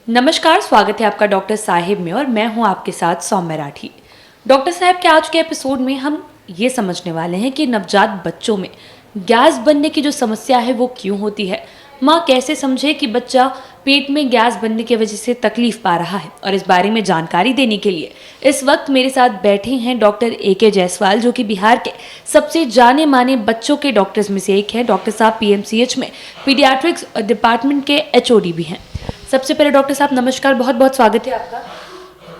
नमस्कार, स्वागत है आपका डॉक्टर साहिब में और मैं हूं आपके साथ सौम्य राठी। डॉक्टर साहब के आज के एपिसोड में हम ये समझने वाले हैं कि नवजात बच्चों में गैस बनने की जो समस्या है वो क्यों होती है, माँ कैसे समझे कि बच्चा पेट में गैस बनने की वजह से तकलीफ पा रहा है। और इस बारे में जानकारी देने के लिए इस वक्त मेरे साथ बैठे हैं डॉक्टर AK जायसवाल, जो कि बिहार के सबसे जाने माने बच्चों के डॉक्टर्स में से एक हैं। डॉक्टर साहब PMCH में पीडियाट्रिक्स डिपार्टमेंट के HOD भी हैं। सबसे पहले डॉक्टर साहब नमस्कार, बहुत बहुत स्वागत है आपका।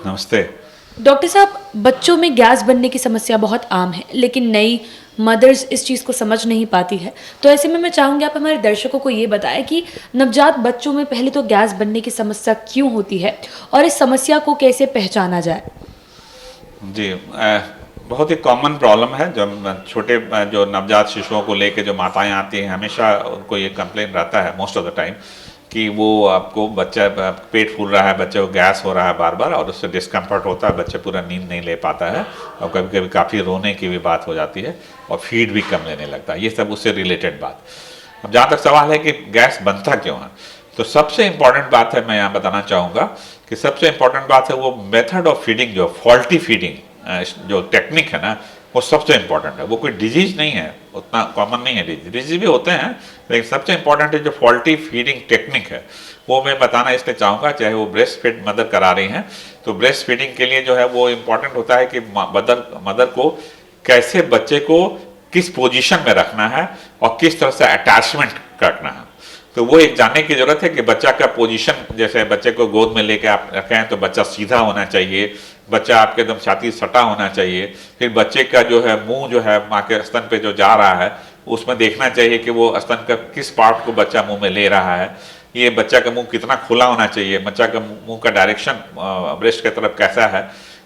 नमस्ते। डॉक्टर साहब, बच्चों में गैस बनने की समस्या बहुत आम है, लेकिन नई मदर्स इस चीज़ को समझ नहीं पाती है। तो ऐसे में मैं चाहूँगी आप हमारे दर्शकों को ये बताएं कि नवजात बच्चों में पहले तो गैस बनने की समस्या क्यों होती है और इस समस्या को कैसे पहचाना जाए। जी, बहुत ही कॉमन प्रॉब्लम है जो छोटे जो नवजात शिशुओं को लेके जो माताएं आती हैं, हमेशा उनको ये कंप्लेन रहता है मोस्ट ऑफ द टाइम कि वो आपको बच्चा पेट फूल रहा है, बच्चे को गैस हो रहा है बार बार और उससे डिस्कम्फर्ट होता है, बच्चा पूरा नींद नहीं ले पाता है और कभी कभी काफ़ी रोने की भी बात हो जाती है और फीड भी कम लेने लगता है। ये सब उससे रिलेटेड बात। अब जहाँ तक सवाल है कि गैस बनता क्यों है, तो सबसे इम्पॉर्टेंट बात है, मैं यहाँ बताना चाहूँगा कि सबसे इम्पॉर्टेंट बात है वो मेथड ऑफ फीडिंग, जो फॉल्टी फीडिंग जो टेक्निक है ना, वो सबसे इम्पॉर्टेंट है। वो कोई डिजीज नहीं है, उतना कॉमन नहीं है। डिजीज भी होते हैं, लेकिन सबसे इम्पॉर्टेंट है जो फॉल्टी फीडिंग टेक्निक है, वो मैं बताना इसलिए चाहूँगा। चाहे वो ब्रेस्ट फीड मदर करा रही हैं, तो ब्रेस्ट फीडिंग के लिए जो है वो इम्पॉर्टेंट होता है कि मदर को कैसे बच्चे को किस पोजीशन में रखना है और किस तरह से अटैचमेंट रखना है। तो वो एक जानने की जरूरत है कि बच्चा का पोजीशन, जैसे बच्चे को गोद में लेके आप रखें तो बच्चा सीधा होना चाहिए, बच्चा आपके एकदम छाती सटा होना चाहिए। फिर बच्चे का जो है मुंह जो है माँ के स्तन पे जो जा रहा है, उसमें देखना चाहिए कि वो स्तन का किस पार्ट को बच्चा मुंह में ले रहा है। ये बच्चा का मुंह कितना खुला होना चाहिए, बच्चा का मुंह का डायरेक्शन ब्रेस्ट की तरफ कैसा है।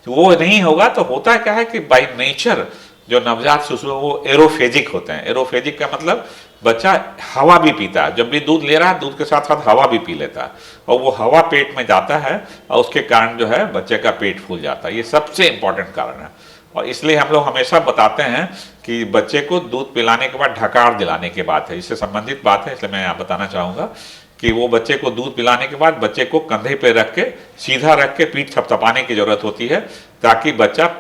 तो वो नहीं होगा तो होता क्या है कि बाई नेचर जो नवजात शिशु है वो एरोफेजिक होते हैं। एरोफेजिक का मतलब बच्चा हवा भी पीता है, जब भी दूध ले रहा है दूध के साथ साथ हवा भी पी लेता है और वो हवा पेट में जाता है और उसके कारण जो है बच्चे का पेट फूल जाता है। ये सबसे इम्पोर्टेंट कारण है और इसलिए हम लोग हमेशा बताते हैं कि बच्चे को दूध पिलाने के बाद ढकार दिलाने की बात है, इससे संबंधित बात है। इसलिए मैं यहाँ बताना चाहूँगा कि वो बच्चे को दूध पिलाने के बाद बच्चे को कंधे पे रख के सीधा रख के पीठ थपथपाने की जरूरत होती है, ताकि बच्चा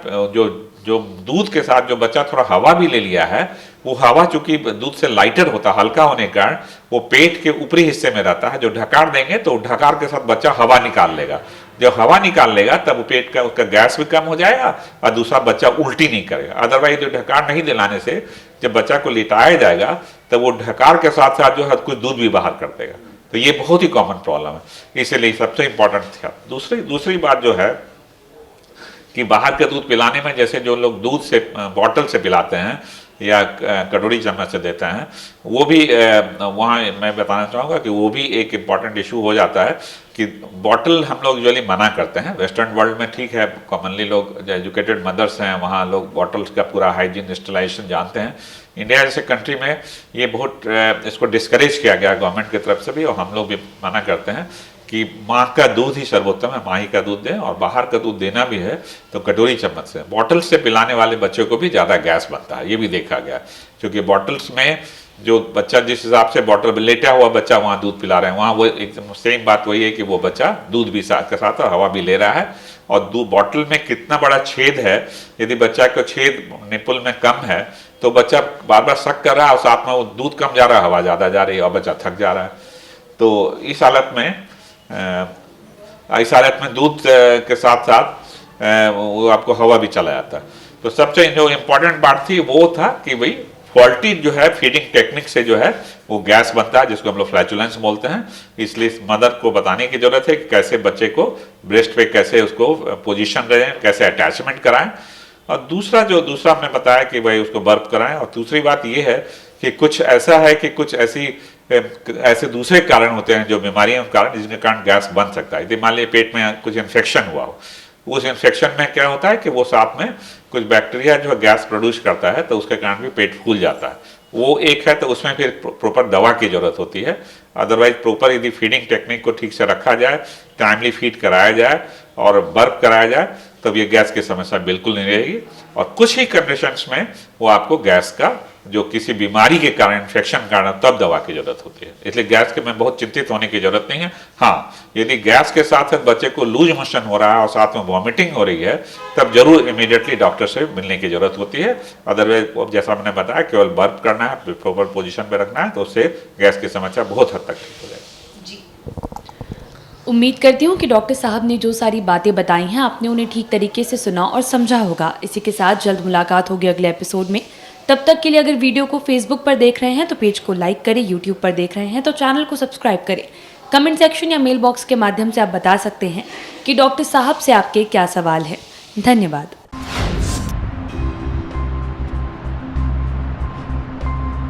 जो दूध के साथ जो बच्चा थोड़ा हवा भी ले लिया है, वो हवा चूंकि दूध से लाइटर होता है, हल्का होने के कारण वो पेट के ऊपरी हिस्से में रहता है। जो ढकार देंगे तो ढकार के साथ बच्चा हवा निकाल लेगा। जब हवा निकाल लेगा तब वो पेट का उसका गैस भी कम हो जाएगा और दूसरा बच्चा उल्टी नहीं करेगा। अदरवाइज जो ढकार नहीं दिलाने से जब बच्चा को लिटाया जाएगा तब वो ढकार के साथ साथ जो है कुछ दूध भी बाहर कर देगा। तो ये बहुत ही कॉमन प्रॉब्लम है, इसलिए सबसे इंपॉर्टेंट था। दूसरी बात जो है कि बाहर का दूध पिलाने में, जैसे जो लोग दूध से बॉटल से पिलाते हैं या कटोरी चम्मच से देते हैं, वो भी वहाँ मैं बताना चाहूँगा कि वो भी एक इम्पॉर्टेंट इशू हो जाता है कि बॉटल हम लोग यूजुअली मना करते हैं। वेस्टर्न वर्ल्ड में ठीक है, कॉमनली लोग जो एजुकेटेड मदर्स हैं वहाँ लोग बॉटल्स का पूरा हाइजीन स्टरलाइजेशन जानते हैं। इंडिया जैसे कंट्री में ये बहुत इसको डिस्करेज किया गया गवर्नमेंट की तरफ से भी, और हम लोग भी मना करते हैं कि माँ का दूध ही सर्वोत्तम है, माँ ही का दूध दें, और बाहर का दूध देना भी है तो कटोरी चम्मच से। बॉटल्स से पिलाने वाले बच्चों को भी ज़्यादा गैस बनता है, ये भी देखा गया। क्योंकि बॉटल्स में जो बच्चा जिस हिसाब से बॉटल में लेटा हुआ बच्चा वहाँ दूध पिला रहे हैं, वहाँ वो एकदम सेम बात वही है कि वो बच्चा दूध भी साथ के साथ हवा भी ले रहा है। और बॉटल में कितना बड़ा छेद है, यदि बच्चा का छेद निपुल में कम है तो बच्चा बार बार शक कर रहा है और साथ में वो दूध कम जा रहा है, हवा ज़्यादा जा रही है और बच्चा थक जा रहा है। तो इस हालत में दूध के साथ साथ वो आपको हवा भी चला जाता है। तो सबसे जो इम्पोर्टेंट बात थी वो था कि भाई फॉल्टी जो है फीडिंग टेक्निक से जो है वो गैस बनता है, जिसको हम लोग फ्लैचुलेंस बोलते हैं। इसलिए मदर को बताने की जरूरत है कि कैसे बच्चे को ब्रेस्ट पे कैसे उसको पोजीशन दें, कैसे अटैचमेंट कराएं। और दूसरा हमने बताया कि भाई उसको बर्फ कराएं। और दूसरी बात ये है कि कुछ ऐसा है कि कुछ ऐसे दूसरे कारण होते हैं जो बीमारियों के कारण, जिसके कारण गैस बन सकता है। यदि मान लीजिए पेट में कुछ इन्फेक्शन हुआ हो, उस इन्फेक्शन में क्या होता है कि वो साथ में कुछ बैक्टीरिया जो गैस प्रोड्यूस करता है, तो उसके कारण भी पेट फूल जाता है। वो एक है, तो उसमें फिर प्रॉपर दवा की जरूरत होती है। अदरवाइज प्रॉपर यदि फीडिंग टेक्निक को ठीक से रखा जाए, टाइमली फीड कराया जाए और बर्फ कराया जाए, तब ये गैस की समस्या बिल्कुल नहीं रहेगी। और कुछ ही कंडीशंस में वो आपको गैस का जो किसी बीमारी के कारण, इन्फेक्शन के कारण, तब दवा की जरूरत होती है। इसलिए गैस के में बहुत चिंतित होने की जरूरत नहीं है। हाँ, यदि गैस के साथ बच्चे को लूज मोशन हो रहा है और साथ में वॉमिटिंग हो रही है, तब जरूर इमीडिएटली डॉक्टर से मिलने की जरूरत होती है। अदरवाइज जैसा मैंने बताया, केवल बर्प करना है, प्रॉपर पोजीशन पे रखना है, तो उससे गैस की समस्या बहुत हद तक ठीक हो जाएगी। उम्मीद करती हूँ कि डॉक्टर साहब ने जो सारी बातें बताई हैं आपने उन्हें ठीक तरीके से सुना और समझा होगा। इसी के साथ जल्द मुलाकात होगी अगले एपिसोड में। तब तक के लिए अगर वीडियो को फेसबुक पर देख रहे हैं तो पेज को लाइक करें, यूट्यूब पर देख रहे हैं तो चैनल को सब्सक्राइब करें। कमेंट सेक्शन या मेल बॉक्स के माध्यम से आप बता सकते हैं कि डॉक्टर साहब से आपके क्या सवाल हैं। धन्यवाद।